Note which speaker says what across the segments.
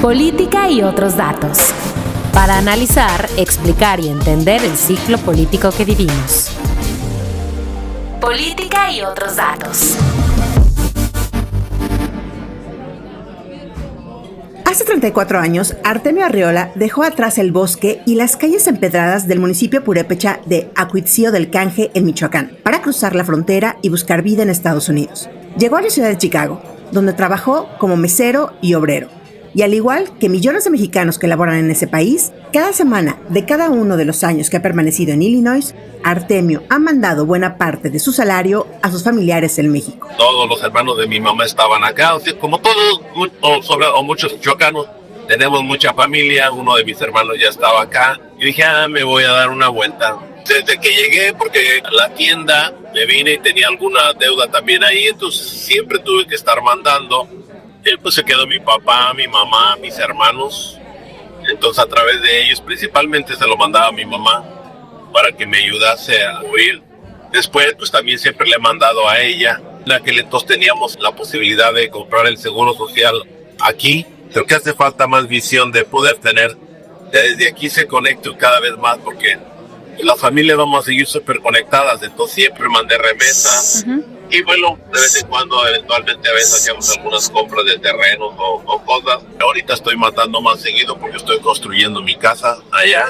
Speaker 1: Política y otros datos. Para analizar, explicar y entender el ciclo político que vivimos. Política y otros datos.
Speaker 2: Hace 34 años, Artemio Arreola dejó atrás el bosque y las calles empedradas del municipio purépecha de Acuitzío del Canje, en Michoacán, para cruzar la frontera y buscar vida en Estados Unidos. Llegó a la ciudad de Chicago, donde trabajó como mesero y obrero. Y al igual que millones de mexicanos que laboran en ese país, cada semana de cada uno de los años que ha permanecido en Illinois, Artemio ha mandado buena parte de su salario a sus familiares en México.
Speaker 3: Todos los hermanos de mi mamá estaban acá, o sea, como todos, o muchos michoacanos, tenemos mucha familia. Uno de mis hermanos ya estaba acá y dije, me voy a dar una vuelta. Desde que llegué, porque a la tienda me vine y tenía alguna deuda también ahí, entonces siempre tuve que estar mandando. Y pues se quedó mi papá, mi mamá, mis hermanos. Entonces a través de ellos, principalmente se lo mandaba a mi mamá para que me ayudase a huir. Después pues también siempre le he mandado a ella. En aquel entonces teníamos la posibilidad de comprar el seguro social aquí. Creo que hace falta más visión de poder tener. Desde aquí se conecta cada vez más porque las familias vamos a seguir súper conectadas. Entonces siempre mandé remesas. Y bueno, de vez en cuando, eventualmente a veces hacíamos algunas compras de terrenos o cosas. Ahorita estoy mandando más seguido porque estoy construyendo mi casa allá.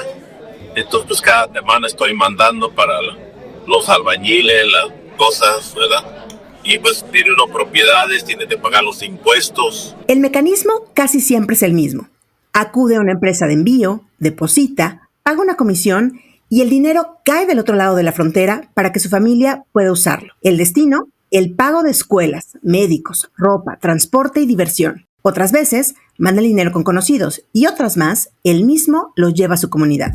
Speaker 3: Entonces pues cada semana estoy mandando para los albañiles, las cosas, ¿verdad? Y pues tiene uno propiedades, tiene que pagar los impuestos.
Speaker 2: El mecanismo casi siempre es el mismo. Acude a una empresa de envío, deposita, paga una comisión y el dinero cae del otro lado de la frontera para que su familia pueda usarlo. El destino, el pago de escuelas, médicos, ropa, transporte y diversión. Otras veces, manda el dinero con conocidos y otras más, él mismo lo lleva a su comunidad.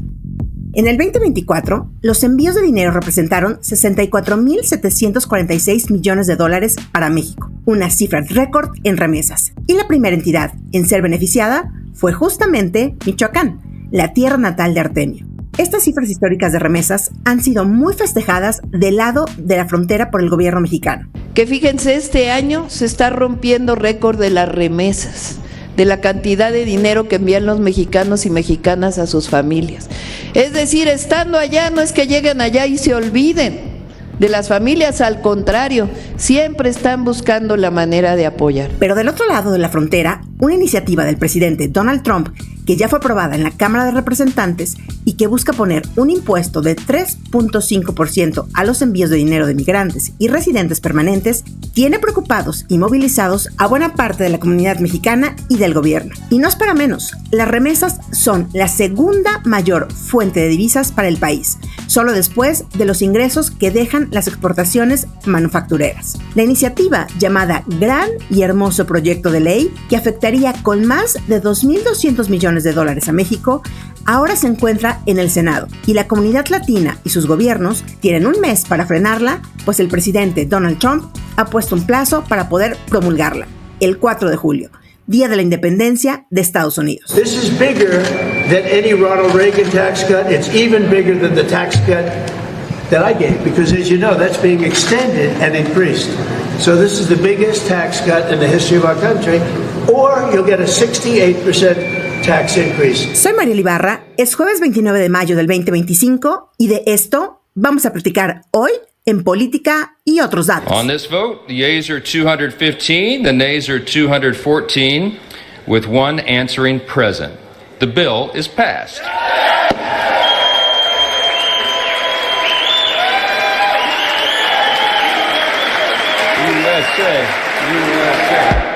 Speaker 2: En el 2024, los envíos de dinero representaron $64,746 millones para México, una cifra récord en remesas. Y la primera entidad en ser beneficiada fue justamente Michoacán, la tierra natal de Artemio. Estas cifras históricas de remesas han sido muy festejadas del lado de la frontera por el gobierno mexicano.
Speaker 4: Que fíjense, este año se está rompiendo récord de las remesas, de la cantidad de dinero que envían los mexicanos y mexicanas a sus familias. Es decir, estando allá, no es que lleguen allá y se olviden de las familias, al contrario, siempre están buscando la manera de apoyar.
Speaker 2: Pero del otro lado de la frontera, una iniciativa del presidente Donald Trump, que ya fue aprobada en la Cámara de Representantes y que busca poner un impuesto de 3.5% a los envíos de dinero de migrantes y residentes permanentes, tiene preocupados y movilizados a buena parte de la comunidad mexicana y del gobierno. Y no es para menos, las remesas son la segunda mayor fuente de divisas para el país, solo después de los ingresos que dejan las exportaciones manufactureras. La iniciativa, llamada Gran y Hermoso Proyecto de Ley, que afectaría con más de 2.200 millones de dólares a México, ahora se encuentra en el Senado y la comunidad latina y sus gobiernos tienen un mes para frenarla, pues el presidente Donald Trump ha puesto un plazo para poder promulgarla, el 4 de julio, Día de la Independencia de Estados Unidos.
Speaker 5: This is bigger than any Ronald Reagan tax cut. It's even bigger than the tax cut that I gave, because as you know, that's being extended and increased. So this is the biggest tax cut in the history of our country, or you'll get a 68% tax increase.
Speaker 2: Soy Mariel Ibarra, es jueves 29 de mayo del 2025 y de esto vamos a platicar hoy en Política y otros datos.
Speaker 6: On this vote, the yeas are 215, the nays are 214, with one answering present. The bill is passed.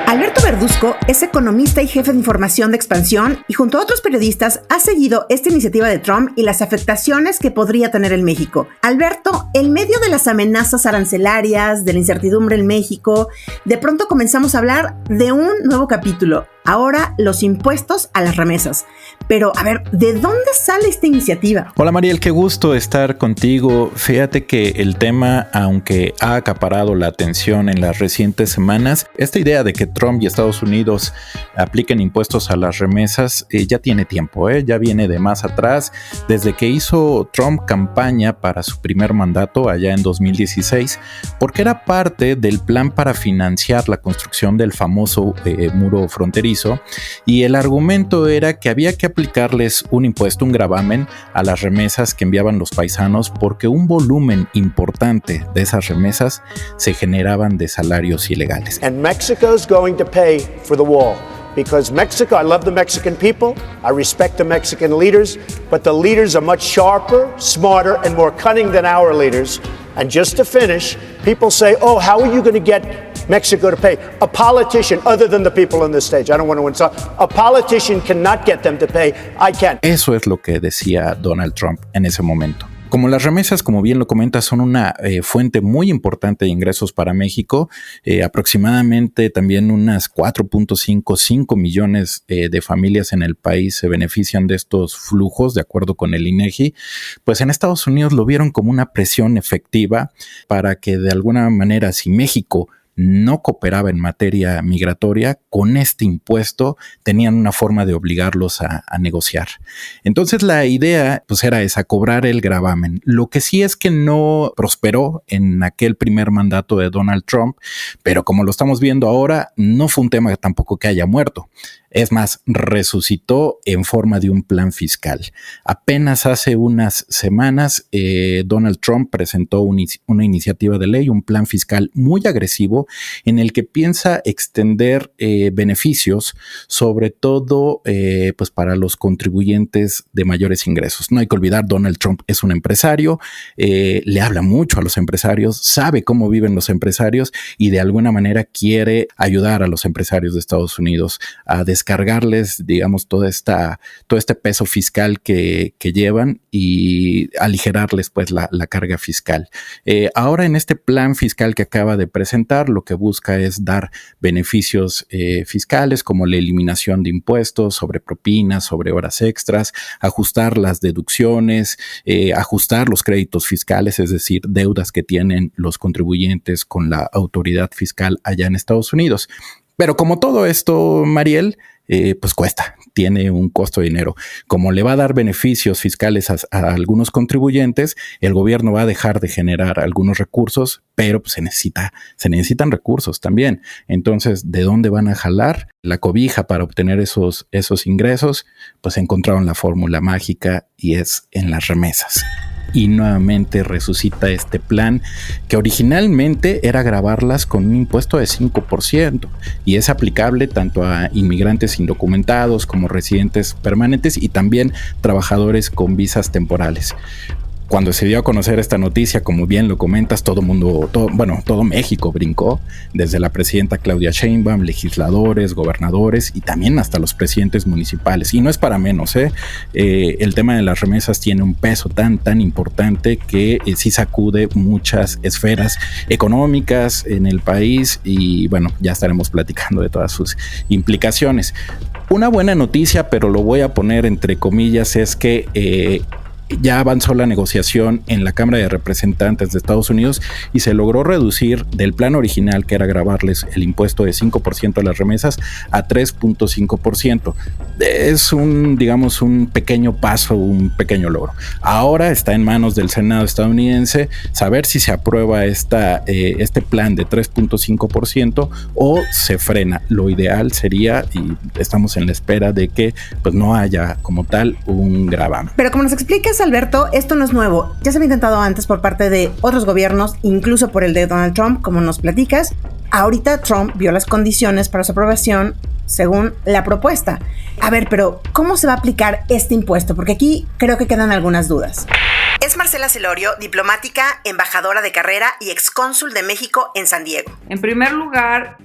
Speaker 2: Alberto Verduzco es economista y jefe de información de Expansión y junto a otros periodistas ha seguido esta iniciativa de Trump y las afectaciones que podría tener en México. Alberto, en medio de las amenazas arancelarias, de la incertidumbre en México, de pronto comenzamos a hablar de un nuevo capítulo. Ahora los impuestos a las remesas. Pero, a ver, ¿de dónde sale esta iniciativa?
Speaker 7: Hola Mariel, qué gusto estar contigo. Fíjate que el tema, aunque ha acaparado la atención en las recientes semanas, esta idea de que Trump y Estados Unidos apliquen impuestos a las remesas ya tiene tiempo, ya viene de más atrás. Desde que hizo Trump campaña para su primer mandato allá en 2016, porque era parte del plan para financiar la construcción del famoso muro fronterizo hizo, y el argumento era que había que aplicarles un impuesto, un gravamen a las remesas que enviaban los paisanos, porque un volumen importante de esas remesas se generaban de salarios ilegales.
Speaker 5: And Mexico's going to pay for the wall. Because Mexico, I love the Mexican people, I respect the Mexican leaders, but the leaders are much sharper, smarter, and more cunning than our leaders. And just to finish, people say, oh, how are you going to get Mexico to pay? A politician, other than the people on this stage, I don't want to insult, a politician cannot get them to pay, I can.
Speaker 7: Eso es lo que decía Donald Trump en ese momento. Como las remesas, como bien lo comentas, son una fuente muy importante de ingresos para México, aproximadamente también unas 4.5 millones de familias en el país se benefician de estos flujos, de acuerdo con el INEGI, pues en Estados Unidos lo vieron como una presión efectiva para que de alguna manera, si México no cooperaba en materia migratoria, con este impuesto tenían una forma de obligarlos a negociar. Entonces la idea pues era esa, cobrar el gravamen. Lo que sí es que no prosperó en aquel primer mandato de Donald Trump, pero como lo estamos viendo ahora, no fue un tema tampoco que haya muerto. Es más, resucitó en forma de un plan fiscal. Apenas hace unas semanas, Donald Trump presentó una iniciativa de ley, un plan fiscal muy agresivo, en el que piensa extender beneficios, sobre todo pues para los contribuyentes de mayores ingresos. No hay que olvidar, Donald Trump es un empresario, le habla mucho a los empresarios, sabe cómo viven los empresarios y de alguna manera quiere ayudar a los empresarios de Estados Unidos a descargarles, digamos, todo este peso fiscal que llevan y aligerarles pues la carga fiscal. Ahora en este plan fiscal que acaba de presentar, lo que busca es dar beneficios fiscales como la eliminación de impuestos sobre propinas, sobre horas extras, ajustar las deducciones, ajustar los créditos fiscales, es decir, deudas que tienen los contribuyentes con la autoridad fiscal allá en Estados Unidos. Pero como todo esto, Mariel, pues cuesta, tiene un costo de dinero. Como le va a dar beneficios fiscales a algunos contribuyentes, el gobierno va a dejar de generar algunos recursos, pero pues se necesitan recursos también. Entonces, ¿de dónde van a jalar la cobija para obtener esos ingresos? Pues encontraron la fórmula mágica y es en las remesas. Y nuevamente resucita este plan que originalmente era gravarlas con un impuesto de 5% y es aplicable tanto a inmigrantes indocumentados como residentes permanentes y también trabajadores con visas temporales. Cuando se dio a conocer esta noticia, como bien lo comentas, todo México brincó, desde la presidenta Claudia Sheinbaum, legisladores, gobernadores y también hasta los presidentes municipales. Y no es para menos, el tema de las remesas tiene un peso tan importante que sí sacude muchas esferas económicas en el país y bueno, ya estaremos platicando de todas sus implicaciones. Una buena noticia, pero lo voy a poner entre comillas, es que ya avanzó la negociación en la Cámara de Representantes de Estados Unidos y se logró reducir del plan original, que era gravarles el impuesto de 5% a las remesas, a 3.5%. Es un pequeño paso, un pequeño logro. Ahora está en manos del Senado estadounidense saber si se aprueba este plan de 3.5% o se frena. Lo ideal sería, y estamos en la espera de que pues no haya como tal un gravamen.
Speaker 2: Pero como nos explicas, Alberto, esto no es nuevo. Ya se había intentado antes por parte de otros gobiernos, incluso por el de Donald Trump, como nos platicas. Ahorita Trump vio las condiciones para su aprobación según la propuesta. A ver, pero ¿cómo se va a aplicar este impuesto? Porque aquí creo que quedan algunas dudas. Es Marcela Celorio, diplomática, embajadora de carrera y excónsul de México en San Diego.
Speaker 8: En primer lugar,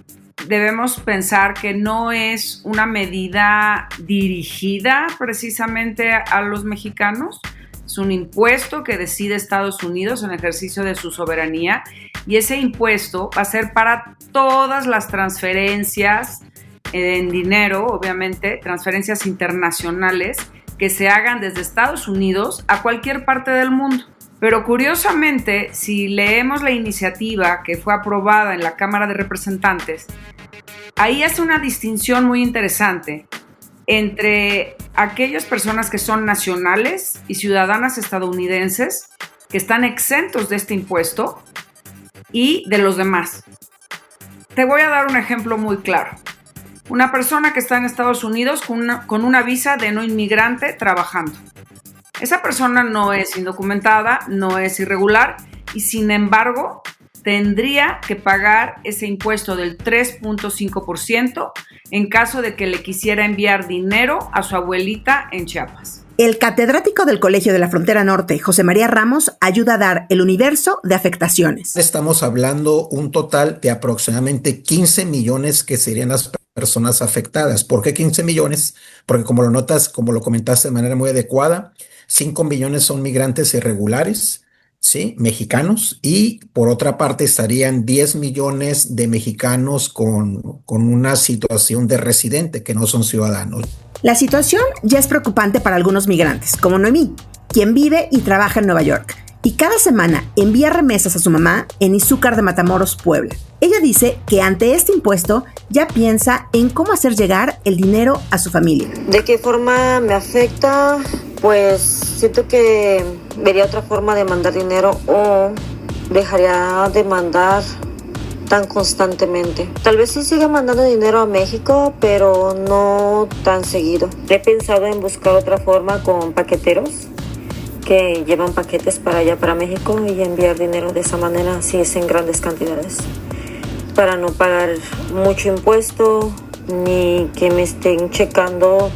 Speaker 8: debemos pensar que no es una medida dirigida precisamente a los mexicanos. Es un impuesto que decide Estados Unidos en ejercicio de su soberanía y ese impuesto va a ser para todas las transferencias en dinero, obviamente, transferencias internacionales que se hagan desde Estados Unidos a cualquier parte del mundo. Pero curiosamente, si leemos la iniciativa que fue aprobada en la Cámara de Representantes, ahí hace una distinción muy interesante entre aquellas personas que son nacionales y ciudadanas estadounidenses que están exentos de este impuesto y de los demás. Te voy a dar un ejemplo muy claro. una persona que está en Estados Unidos con una visa de no inmigrante trabajando. Esa persona no es indocumentada, no es irregular y sin embargo tendría que pagar ese impuesto del 3.5% en caso de que le quisiera enviar dinero a su abuelita en Chiapas.
Speaker 2: El catedrático del Colegio de la Frontera Norte, José María Ramos, ayuda a dar el universo de afectaciones.
Speaker 9: Estamos hablando un total de aproximadamente 15 millones que serían las personas afectadas. ¿Por qué 15 millones? Porque como lo notas, como lo comentaste de manera muy adecuada, 5 millones son migrantes irregulares, ¿sí? Mexicanos, y por otra parte estarían 10 millones de mexicanos con una situación de residente que no son ciudadanos.
Speaker 2: La situación ya es preocupante para algunos migrantes, como Noemí, quien vive y trabaja en Nueva York, y cada semana envía remesas a su mamá en Izúcar de Matamoros, Puebla. Ella dice que ante este impuesto ya piensa en cómo hacer llegar el dinero a su familia.
Speaker 10: ¿De qué forma me afecta? Pues siento que vería otra forma de mandar dinero o dejaría de mandar tan constantemente. Tal vez sí siga mandando dinero a México, pero no tan seguido. He pensado en buscar otra forma con paqueteros que llevan paquetes para allá, para México, y enviar dinero de esa manera, si es en grandes cantidades, para no pagar mucho impuesto ni que me estén checando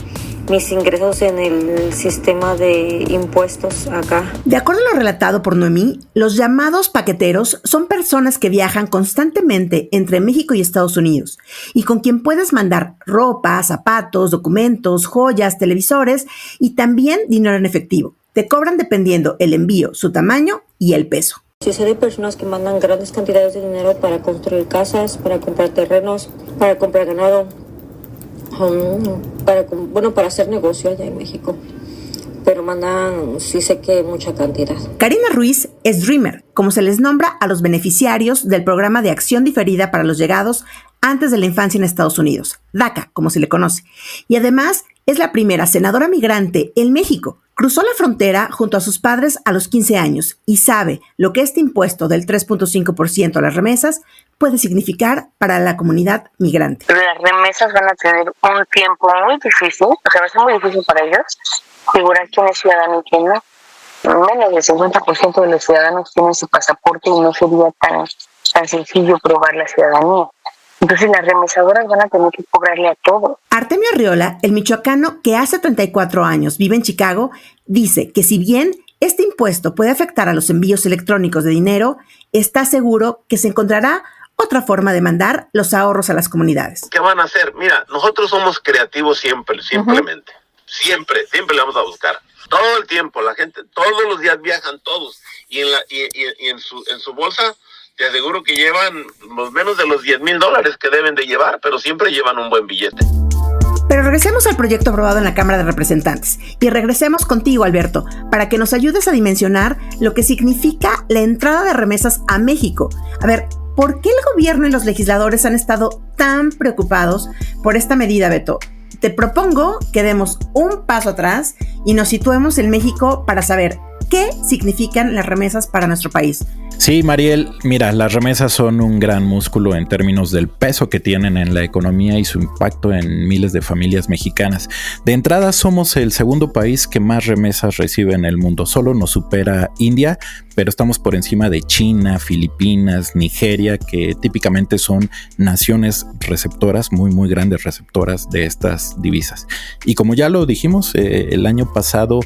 Speaker 10: mis ingresos en el sistema de impuestos acá.
Speaker 2: De acuerdo a lo relatado por Noemí, los llamados paqueteros son personas que viajan constantemente entre México y Estados Unidos y con quien puedes mandar ropa, zapatos, documentos, joyas, televisores y también dinero en efectivo. Te cobran dependiendo el envío, su tamaño y el peso.
Speaker 10: Sí sé de personas que mandan grandes cantidades de dinero para construir casas, para comprar terrenos, para comprar ganado, para hacer negocio allá en México. Pero mandan, sí sé que mucha cantidad.
Speaker 2: Karina Ruiz es Dreamer, como se les nombra a los beneficiarios del programa de acción diferida para los llegados antes de la infancia en Estados Unidos, DACA, como se le conoce. Y además es la primera senadora migrante en México. Cruzó la frontera junto a sus padres a los 15 años y sabe lo que este impuesto del 3.5% a las remesas puede significar para la comunidad migrante.
Speaker 11: Las remesas van a tener un tiempo muy difícil, o sea, va a ser muy difícil para ellos figurar quién es ciudadano y quién no. Menos del 50% de los ciudadanos tienen su pasaporte y no sería tan sencillo probar la ciudadanía. Entonces las remesadoras van a tener que cobrarle a todo.
Speaker 2: Artemio Arriola, el michoacano que hace 34 años vive en Chicago, dice que si bien este impuesto puede afectar a los envíos electrónicos de dinero, está seguro que se encontrará otra forma de mandar los ahorros a las comunidades.
Speaker 3: ¿Qué van a hacer? Mira, nosotros somos creativos simplemente. Siempre le vamos a buscar. Todo el tiempo, la gente, todos los días viajan todos. Y en su bolsa, te aseguro que llevan menos de los $10,000 que deben de llevar, pero siempre llevan un buen billete.
Speaker 2: Pero regresemos al proyecto aprobado en la Cámara de Representantes y regresemos contigo, Alberto, para que nos ayudes a dimensionar lo que significa la entrada de remesas a México. A ver, ¿por qué el gobierno y los legisladores han estado tan preocupados por esta medida, Beto? Te propongo que demos un paso atrás y nos situemos en México para saber qué significan las remesas para nuestro país.
Speaker 7: Sí, Mariel, mira, las remesas son un gran músculo en términos del peso que tienen en la economía y su impacto en miles de familias mexicanas. De entrada, somos el segundo país que más remesas recibe en el mundo. Solo nos supera India, pero estamos por encima de China, Filipinas, Nigeria, que típicamente son naciones receptoras, muy grandes receptoras de estas divisas. Y como ya lo dijimos, el año pasado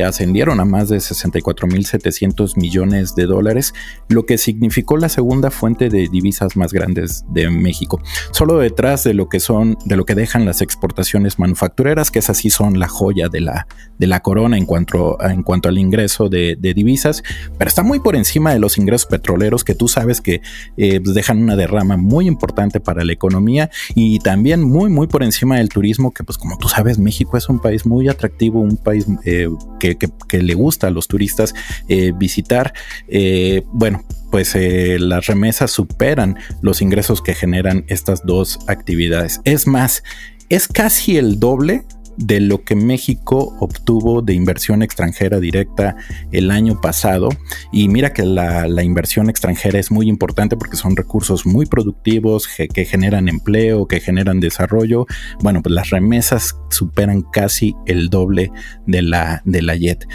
Speaker 7: ascendieron a más de 64,700 millones de dólares, lo que significó la segunda fuente de divisas más grandes de México. Solo detrás de lo que dejan las exportaciones manufactureras, que esas sí son la joya de la corona en cuanto al ingreso de divisas, pero está muy por encima de los ingresos petroleros, que tú sabes que dejan una derrama muy importante para la economía, y también muy por encima del turismo, que pues como tú sabes, México es un país muy atractivo, un país que le gusta a los turistas visitar. Bueno, pues las remesas superan los ingresos que generan estas dos actividades. Es más, es casi el doble de lo que México obtuvo de inversión extranjera directa el año pasado. Y mira que la inversión extranjera es muy importante porque son recursos muy productivos que generan empleo, que generan desarrollo. Bueno, pues las remesas superan casi el doble de la YET.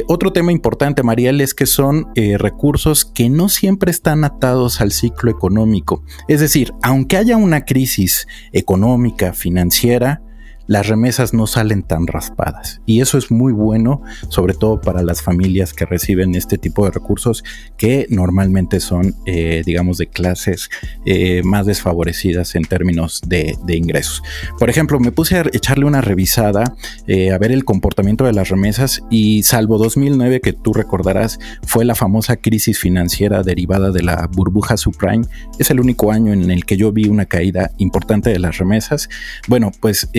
Speaker 7: Otro tema importante, Mariel, es que son recursos que no siempre están atados al ciclo económico. Es decir, aunque haya una crisis económica, financiera, las remesas no salen tan raspadas, y eso es muy bueno, sobre todo para las familias que reciben este tipo de recursos que normalmente son, digamos, de clases más desfavorecidas en términos de ingresos. Por ejemplo, me puse a echarle una revisada a ver el comportamiento de las remesas, y salvo 2009, que tú recordarás fue la famosa crisis financiera derivada de la burbuja subprime, es el único año en el que yo vi una caída importante de las remesas. Bueno, pues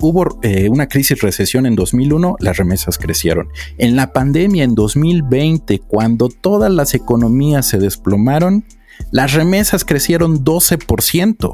Speaker 7: hubo una recesión en 2001, las remesas crecieron. En la pandemia en 2020, cuando todas las economías se desplomaron, las remesas crecieron 12%.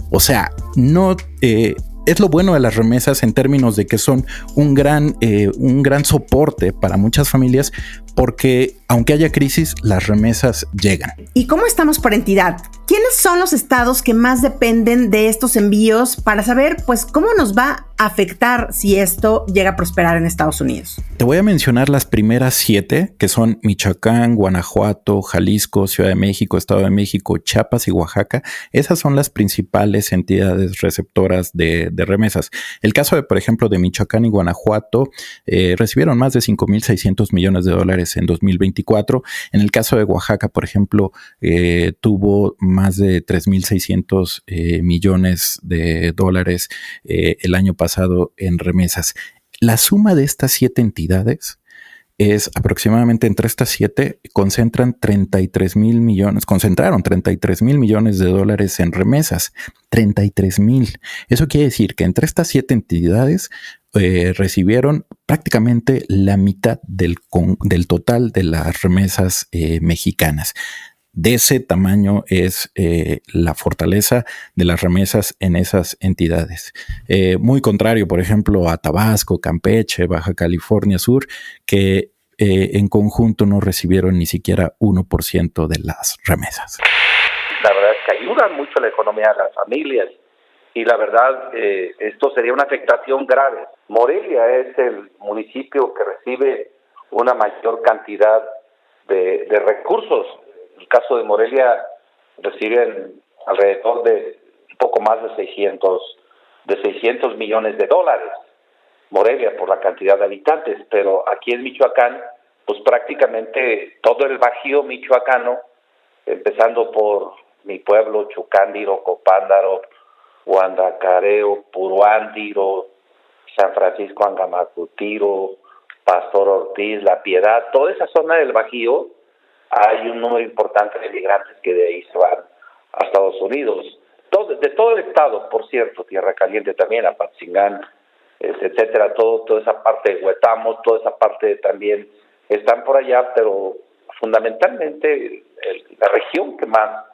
Speaker 7: O sea, no es lo bueno de las remesas en términos de que son un gran soporte para muchas familias, porque aunque haya crisis, las remesas llegan.
Speaker 2: ¿Y cómo estamos por entidad? ¿Quiénes son los estados que más dependen de estos envíos para saber, pues, cómo nos va a afectar si esto llega a prosperar en Estados Unidos?
Speaker 7: Te voy a mencionar las primeras 7, que son Michoacán, Guanajuato, Jalisco, Ciudad de México, Estado de México, Chiapas y Oaxaca. Esas son las principales entidades receptoras de remesas. El caso de, por ejemplo, de Michoacán y Guanajuato, recibieron más de 5,600 millones de dólares en 2024. En el caso de Oaxaca, por ejemplo, tuvo más de 3,600 millones de dólares el año pasado en remesas. La suma de estas 7 entidades es aproximadamente, entre estas 7, concentraron 33,000 millones de dólares en remesas. 33,000. Eso quiere decir que entre estas 7 entidades recibieron prácticamente la mitad del total de las remesas mexicanas. De ese tamaño es la fortaleza de las remesas en esas entidades. Muy contrario, por ejemplo, a Tabasco, Campeche, Baja California Sur, que en conjunto no recibieron ni siquiera 1% de las remesas.
Speaker 12: La verdad es que ayudan mucho a la economía de las familias, y la verdad esto sería una afectación grave. Morelia es el municipio que recibe una mayor cantidad de recursos. En el caso de Morelia reciben alrededor de un poco más de 600 millones de dólares. Morelia por la cantidad de habitantes, pero aquí en Michoacán, pues prácticamente todo el Bajío michoacano, empezando por mi pueblo, Chucándiro, Copándaro, Guandacareo, Puruándiro, San Francisco Angamacutiro, Pastor Ortiz, La Piedad, toda esa zona del Bajío, hay un número importante de migrantes que de ahí se van a Estados Unidos. De todo el estado, por cierto, Tierra Caliente también, Apatzingán, etcétera, toda esa parte de Huetamo, toda esa parte también están por allá, pero fundamentalmente la región que más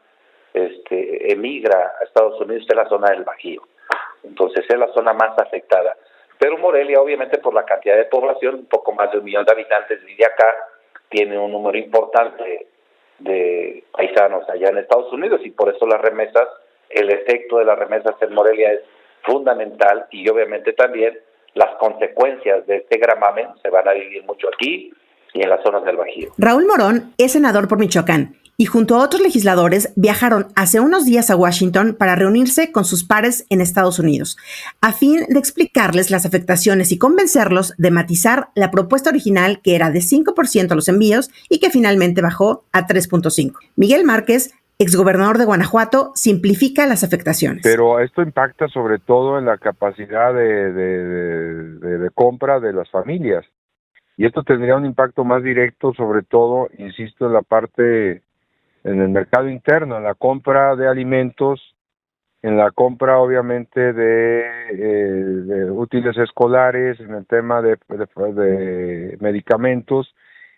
Speaker 12: emigra a Estados Unidos es la zona del Bajío. Entonces es la zona más afectada. Pero Morelia, obviamente por la cantidad de población, un poco más de 1 millón de habitantes vive acá, tiene un número importante de paisanos allá en Estados Unidos, y por eso las remesas, el efecto de las remesas en Morelia es fundamental, y obviamente también las consecuencias de este gravamen se van a vivir mucho aquí y en las zonas del Bajío.
Speaker 2: Raúl Morón es senador por Michoacán y junto a otros legisladores viajaron hace unos días a Washington para reunirse con sus pares en Estados Unidos, a fin de explicarles las afectaciones y convencerlos de matizar la propuesta original, que era de 5% a los envíos y que finalmente bajó a 3.5%. Miguel Márquez, exgobernador de Guanajuato, simplifica las afectaciones.
Speaker 13: Pero esto impacta sobre todo en la capacidad de compra de las familias. Y esto tendría un impacto más directo, sobre todo, insisto, en la parte, en el mercado interno, en la compra de alimentos, en la compra, obviamente, de útiles escolares, en el tema de medicamentos.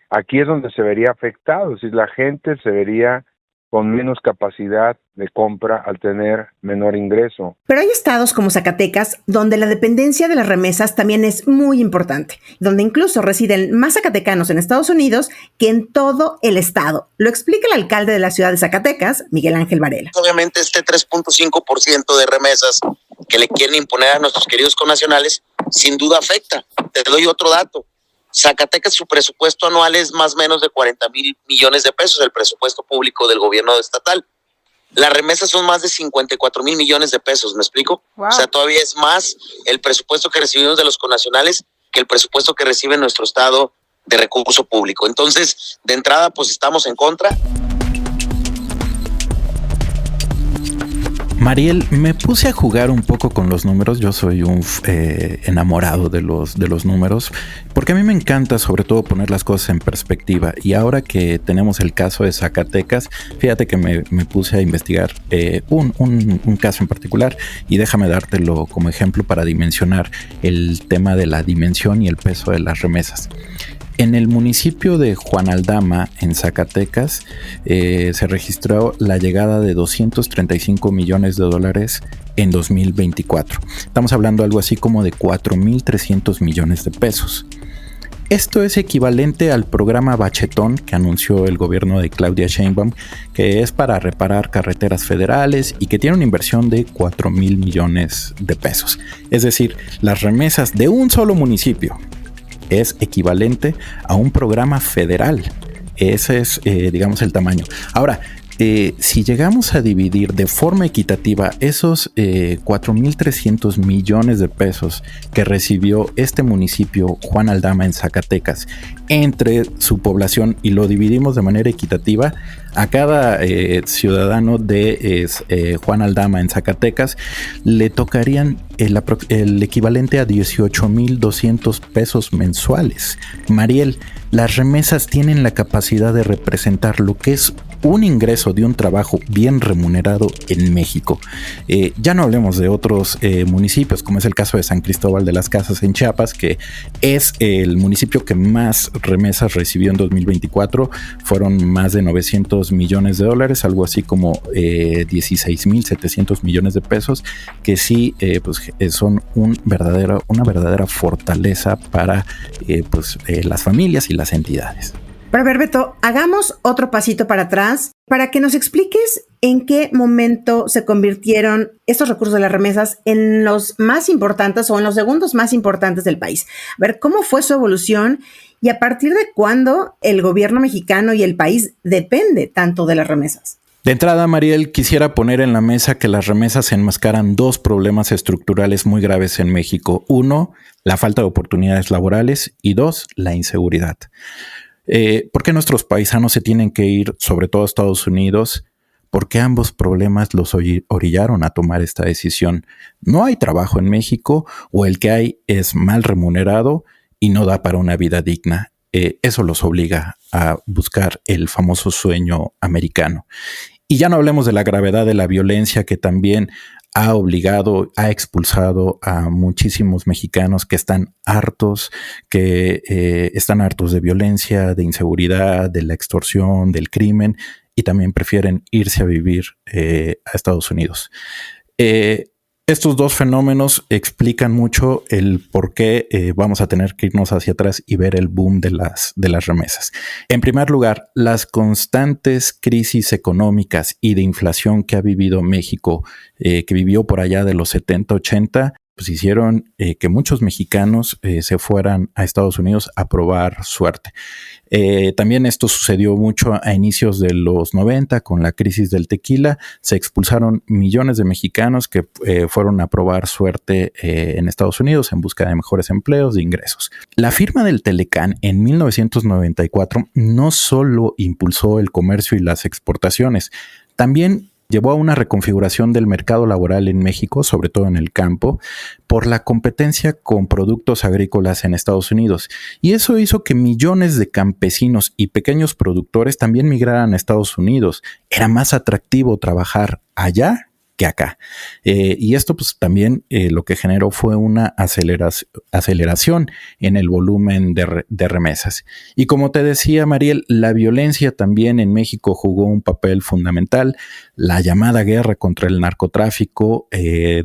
Speaker 13: Aquí es donde se vería afectado, es decir, la gente se vería con menos capacidad de compra al tener menor ingreso.
Speaker 2: Pero hay estados como Zacatecas donde la dependencia de las remesas también es muy importante, donde incluso residen más zacatecanos en Estados Unidos que en todo el estado. Lo explica el alcalde de la ciudad de Zacatecas, Miguel Ángel Varela.
Speaker 14: Obviamente este 3.5% de remesas que le quieren imponer a nuestros queridos connacionales sin duda afecta. Te doy otro dato. Zacatecas, su presupuesto anual es más o menos de 40,000 millones de pesos, el presupuesto público del gobierno estatal. Las remesas son más de 54,000 millones de pesos, ¿me explico? Wow. O sea, todavía es más el presupuesto que recibimos de los connacionales que el presupuesto que recibe nuestro estado de recurso público. Entonces, de entrada, pues estamos en contra.
Speaker 7: Mariel, me puse a jugar un poco con los números. Yo soy un enamorado de los números, porque a mí me encanta sobre todo poner las cosas en perspectiva. Y ahora que tenemos el caso de Zacatecas, fíjate que me puse a investigar un caso en particular, y déjame dártelo como ejemplo para dimensionar el tema de la dimensión y el peso de las remesas. En el municipio de Juan Aldama, en Zacatecas, se registró la llegada de $235 millones en 2024. Estamos hablando algo así como de 4,300 millones de pesos. Esto es equivalente al programa Bachetón que anunció el gobierno de Claudia Sheinbaum, que es para reparar carreteras federales y que tiene una inversión de 4,000 millones de pesos. Es decir, las remesas de un solo municipio es equivalente a un programa federal. Ese es, digamos, el tamaño. Ahora, si llegamos a dividir de forma equitativa esos 4,300 millones de pesos que recibió este municipio, Juan Aldama, en Zacatecas, entre su población, y lo dividimos de manera equitativa, a cada ciudadano de Juan Aldama en Zacatecas le tocarían el equivalente a 18,200 pesos mensuales. Mariel, las remesas tienen la capacidad de representar lo que es un ingreso de un trabajo bien remunerado en México. Ya no hablemos de otros municipios, como es el caso de San Cristóbal de las Casas en Chiapas, que es el municipio que más remesas recibió en 2024. Fueron más de $900 millones, algo así como 16,700 millones de pesos, que sí son una verdadera fortaleza para las familias y las entidades.
Speaker 2: Pero a ver, Beto, hagamos otro pasito para atrás para que nos expliques en qué momento se convirtieron estos recursos de las remesas en los más importantes o en los segundos más importantes del país. A ver, ¿cómo fue su evolución y a partir de cuándo el gobierno mexicano y el país depende tanto de las remesas?
Speaker 7: De entrada, Mariel, quisiera poner en la mesa que las remesas enmascaran dos problemas estructurales muy graves en México. Uno, la falta de oportunidades laborales, y dos, la inseguridad. ¿Por qué nuestros paisanos se tienen que ir, sobre todo a Estados Unidos? Porque ambos problemas los orillaron a tomar esta decisión. No hay trabajo en México, o el que hay es mal remunerado y no da para una vida digna. Eso los obliga a buscar el famoso sueño americano. Y ya no hablemos de la gravedad de la violencia, que también ha expulsado a muchísimos mexicanos que están hartos, de violencia, de inseguridad, de la extorsión, del crimen, y también prefieren irse a vivir a Estados Unidos. Estos dos fenómenos explican mucho el por qué vamos a tener que irnos hacia atrás y ver el boom de las remesas. En primer lugar, las constantes crisis económicas y de inflación que ha vivido México, que vivió por allá de los 70, 80, pues hicieron que muchos mexicanos se fueran a Estados Unidos a probar suerte. También esto sucedió mucho a inicios de los 90 con la crisis del tequila. Se expulsaron millones de mexicanos que fueron a probar suerte en Estados Unidos en busca de mejores empleos, de ingresos. La firma del Telecán en 1994 no solo impulsó el comercio y las exportaciones, también llevó a una reconfiguración del mercado laboral en México, sobre todo en el campo, por la competencia con productos agrícolas en Estados Unidos. Y eso hizo que millones de campesinos y pequeños productores también migraran a Estados Unidos. Era más atractivo trabajar allá que acá. Y esto pues también lo que generó fue una aceleración en el volumen de remesas. Y como te decía, Mariel, la violencia también en México jugó un papel fundamental. La llamada guerra contra el narcotráfico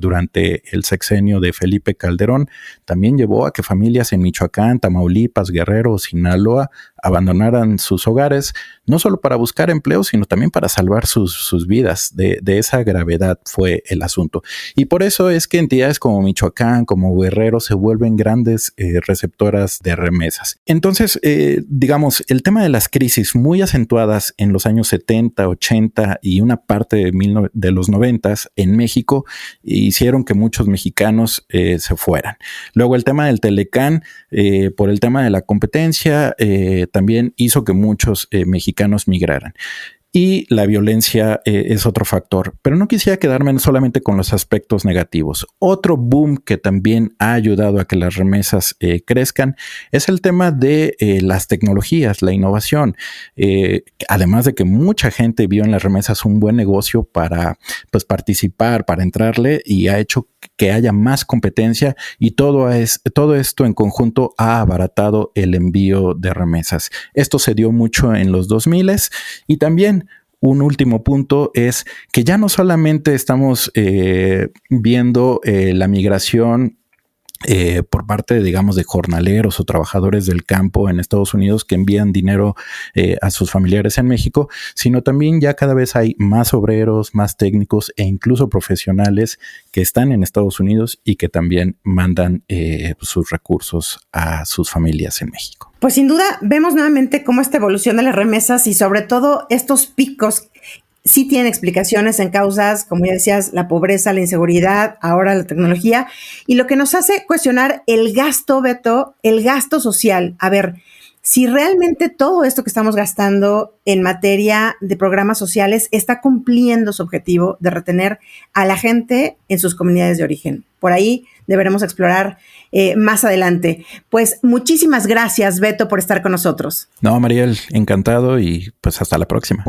Speaker 7: durante el sexenio de Felipe Calderón también llevó a que familias en Michoacán, Tamaulipas, Guerrero, Sinaloa abandonaran sus hogares, no solo para buscar empleo, sino también para salvar sus vidas. De esa gravedad fue el asunto. Y por eso es que entidades como Michoacán, como Guerrero, se vuelven grandes receptoras de remesas. Entonces, digamos, el tema de las crisis muy acentuadas en los años 70, 80 y una parte de los 90 en México hicieron que muchos mexicanos se fueran. Luego el tema del Telecán, por el tema de la competencia, también hizo que muchos mexicanos migraran. Y la violencia es otro factor. Pero no quisiera quedarme solamente con los aspectos negativos. Otro boom que también ha ayudado a que las remesas crezcan es el tema de las tecnologías, la innovación. Además de que mucha gente vio en las remesas un buen negocio para pues, participar, para entrarle, y ha hecho que haya más competencia, y todo esto en conjunto ha abaratado el envío de remesas. Esto se dio mucho en los 2000s, y también un último punto es que ya no solamente estamos viendo la migración por parte, digamos, de jornaleros o trabajadores del campo en Estados Unidos que envían dinero a sus familiares en México, sino también ya cada vez hay más obreros, más técnicos e incluso profesionales que están en Estados Unidos y que también mandan sus recursos a sus familias en México.
Speaker 2: Pues sin duda vemos nuevamente cómo esta evolución de las remesas y sobre todo estos picos sí tienen explicaciones en causas, como ya decías, la pobreza, la inseguridad, ahora la tecnología, y lo que nos hace cuestionar el gasto, Beto, el gasto social. A ver, si realmente todo esto que estamos gastando en materia de programas sociales está cumpliendo su objetivo de retener a la gente en sus comunidades de origen. Por ahí deberemos explorar más adelante. Pues muchísimas gracias, Beto, por estar con nosotros.
Speaker 7: No, Mariel, encantado, y pues hasta la próxima.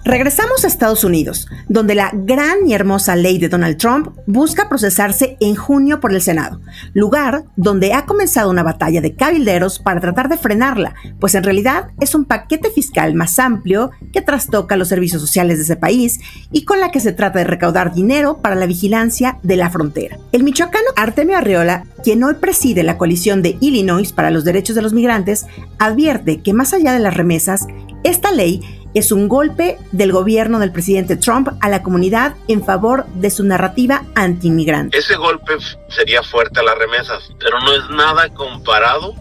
Speaker 2: Regresamos a Estados Unidos, donde la gran y hermosa ley de Donald Trump busca procesarse en junio por el Senado, lugar donde ha comenzado una batalla de cabilderos para tratar de frenarla, pues en realidad es un paquete fiscal más amplio que trastoca los servicios sociales de ese país y con la que se trata de recaudar dinero para la vigilancia de la frontera. El michoacano Artemio Arreola, quien hoy preside la coalición de Illinois para los derechos de los migrantes, advierte que más allá de las remesas, esta ley es un golpe del gobierno del presidente Trump a la comunidad en favor de su narrativa anti-inmigrante.
Speaker 3: Ese golpe sería fuerte a las remesas, pero no es nada comparado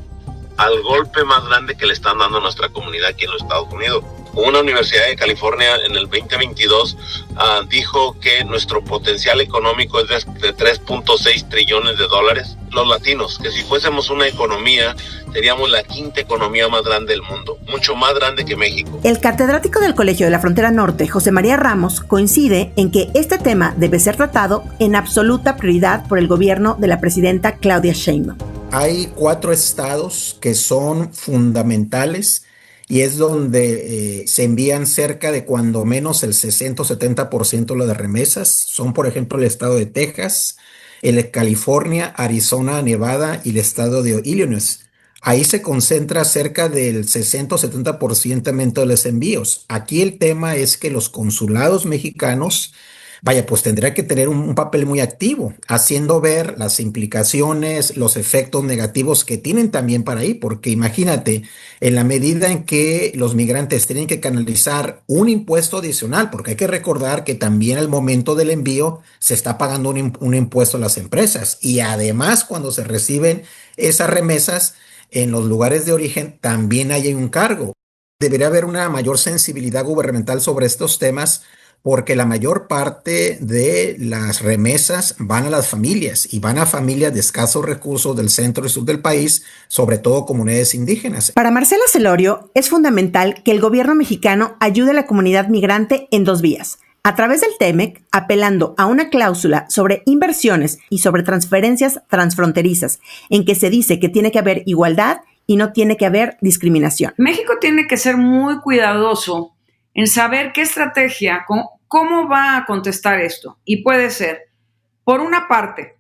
Speaker 3: al golpe más grande que le están dando a nuestra comunidad aquí en los Estados Unidos. Una universidad de California en el 2022 dijo que nuestro potencial económico es de 3.6 trillones de dólares. Los latinos, que si fuésemos una economía, seríamos la quinta economía más grande del mundo, mucho más grande que México.
Speaker 2: El catedrático del Colegio de la Frontera Norte, José María Ramos, coincide en que este tema debe ser tratado en absoluta prioridad por el gobierno de la presidenta Claudia Sheinbaum.
Speaker 9: Hay 4 estados que son fundamentales y es donde se envían cerca de cuando menos el 60 o 70% de las remesas. Son, por ejemplo, el estado de Texas, el de California, Arizona, Nevada y el estado de Illinois. Ahí se concentra cerca del 60 o 70% de los envíos. Aquí el tema es que los consulados mexicanos, pues tendría que tener un papel muy activo, haciendo ver las implicaciones, los efectos negativos que tienen también para ahí, porque imagínate, en la medida en que los migrantes tienen que canalizar un impuesto adicional, porque hay que recordar que también al momento del envío se está pagando un impuesto a las empresas, y además cuando se reciben esas remesas en los lugares de origen también hay un cargo. Debería haber una mayor sensibilidad gubernamental sobre estos temas, porque la mayor parte de las remesas van a las familias y van a familias de escasos recursos del centro y sur del país, sobre todo comunidades indígenas.
Speaker 2: Para Marcela Celorio, es fundamental que el gobierno mexicano ayude a la comunidad migrante en 2 vías. A través del TEMEC, apelando a una cláusula sobre inversiones y sobre transferencias transfronterizas, en que se dice que tiene que haber igualdad y no tiene que haber discriminación.
Speaker 8: México tiene que ser muy cuidadoso en saber qué estrategia, ¿cómo va a contestar esto? Y puede ser, por una parte,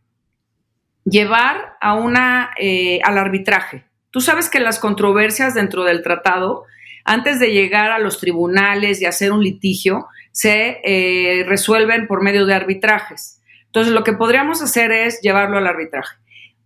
Speaker 8: llevar al arbitraje. Tú sabes que las controversias dentro del tratado, antes de llegar a los tribunales y hacer un litigio, se resuelven por medio de arbitrajes. Entonces, lo que podríamos hacer es llevarlo al arbitraje.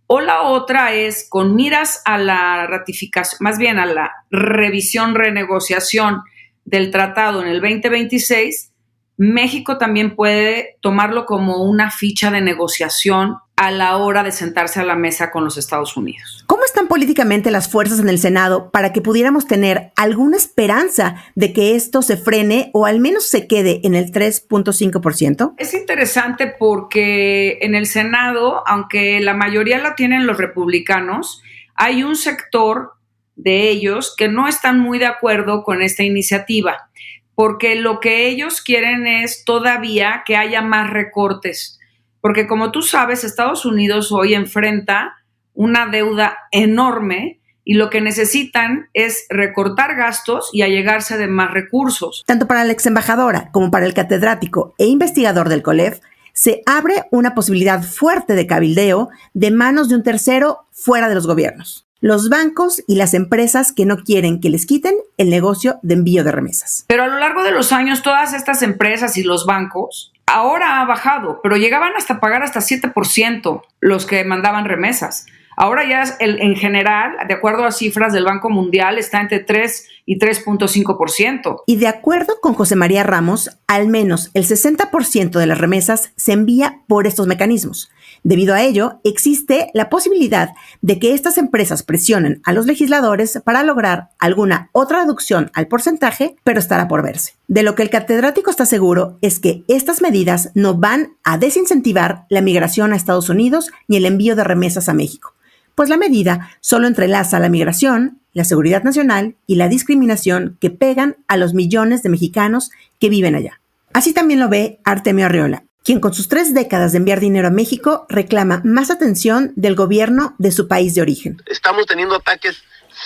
Speaker 8: O la otra es, con miras a la ratificación, más bien a la revisión, renegociación del tratado en el 2026, México también puede tomarlo como una ficha de negociación a la hora de sentarse a la mesa con los Estados Unidos.
Speaker 2: ¿Cómo están políticamente las fuerzas en el Senado para que pudiéramos tener alguna esperanza de que esto se frene o al menos se quede en el 3.5%?
Speaker 8: Es interesante porque en el Senado, aunque la mayoría la tienen los republicanos, hay un sector de ellos que no están muy de acuerdo con esta iniciativa, porque lo que ellos quieren es todavía que haya más recortes. Porque como tú sabes, Estados Unidos hoy enfrenta una deuda enorme y lo que necesitan es recortar gastos y allegarse de más recursos.
Speaker 2: Tanto para la exembajadora como para el catedrático e investigador del COLEF, se abre una posibilidad fuerte de cabildeo de manos de un tercero fuera de los gobiernos. Los bancos y las empresas que no quieren que les quiten el negocio de envío de remesas.
Speaker 8: Pero a lo largo de los años, todas estas empresas y los bancos, ahora ha bajado, pero llegaban hasta pagar hasta 7% los que mandaban remesas. Ahora ya en general, de acuerdo a cifras del Banco Mundial, está entre 3 y 3.5%.
Speaker 2: Y de acuerdo con José María Ramos, al menos el 60% de las remesas se envía por estos mecanismos. Debido a ello, existe la posibilidad de que estas empresas presionen a los legisladores para lograr alguna otra reducción al porcentaje, pero estará por verse. De lo que el catedrático está seguro es que estas medidas no van a desincentivar la migración a Estados Unidos ni el envío de remesas a México, pues la medida solo entrelaza la migración, la seguridad nacional y la discriminación que pegan a los millones de mexicanos que viven allá. Así también lo ve Artemio Arreola, quien con sus 3 décadas de enviar dinero a México reclama más atención del gobierno de su país de origen.
Speaker 3: Estamos teniendo ataques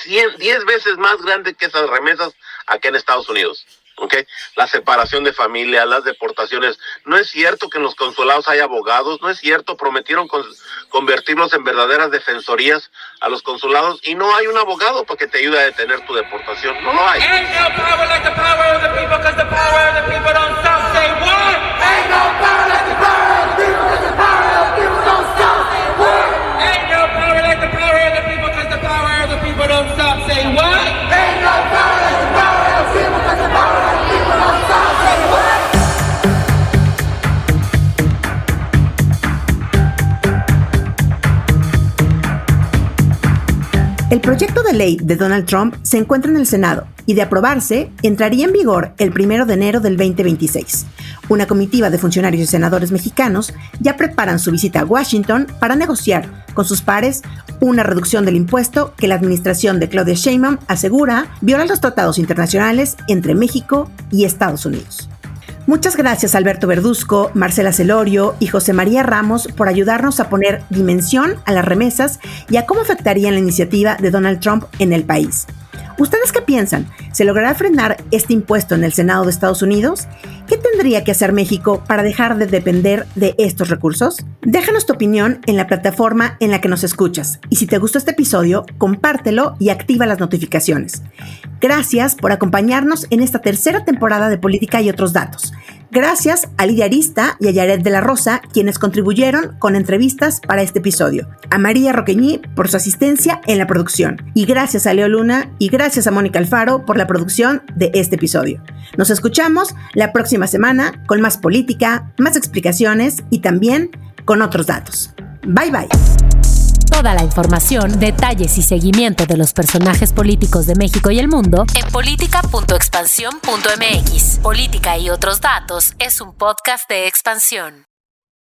Speaker 3: 10 veces más grandes que esas remesas acá en Estados Unidos. ¿Okay? La separación de familias, las deportaciones. No es cierto que en los consulados hay abogados, no es cierto, prometieron convertirlos en verdaderas defensorías a los consulados y no hay un abogado para que te ayude a detener tu deportación. No lo hay. Ain't no power like the power of the people, 'cause the power of the people don't stop. Say what? Ain't no power like the power of the people, 'cause the power of the people don't stop. Say what? Ain't no power like the power of the people, 'cause the power of the people don't stop. Say what? Ain't no power like the power of the people, 'cause the power of the people don't stop. Say what?
Speaker 2: El proyecto de ley de Donald Trump se encuentra en el Senado y de aprobarse entraría en vigor el 1 de enero del 2026. Una comitiva de funcionarios y senadores mexicanos ya preparan su visita a Washington para negociar con sus pares una reducción del impuesto que la administración de Claudia Sheinbaum asegura viola los tratados internacionales entre México y Estados Unidos. Muchas gracias a Alberto Verduzco, Marcela Celorio y José María Ramos por ayudarnos a poner dimensión a las remesas y a cómo afectaría la iniciativa de Donald Trump en el país. ¿Ustedes qué piensan? ¿Se logrará frenar este impuesto en el Senado de Estados Unidos? ¿Qué tendría que hacer México para dejar de depender de estos recursos? Déjanos tu opinión en la plataforma en la que nos escuchas. Y si te gustó este episodio, compártelo y activa las notificaciones. Gracias por acompañarnos en esta 3ª temporada de Política y Otros Datos. Gracias a Lidia Arista y a Yaret de la Rosa, quienes contribuyeron con entrevistas para este episodio. A María Roqueñí por su asistencia en la producción. Y gracias a Leo Luna y gracias a Mónica Alfaro por la producción de este episodio. Nos escuchamos la próxima semana con más política, más explicaciones y también con otros datos. Bye bye.
Speaker 1: Toda la información, detalles y seguimiento de los personajes políticos de México y el mundo en política.expansión.mx. Política y Otros Datos es un podcast de Expansión.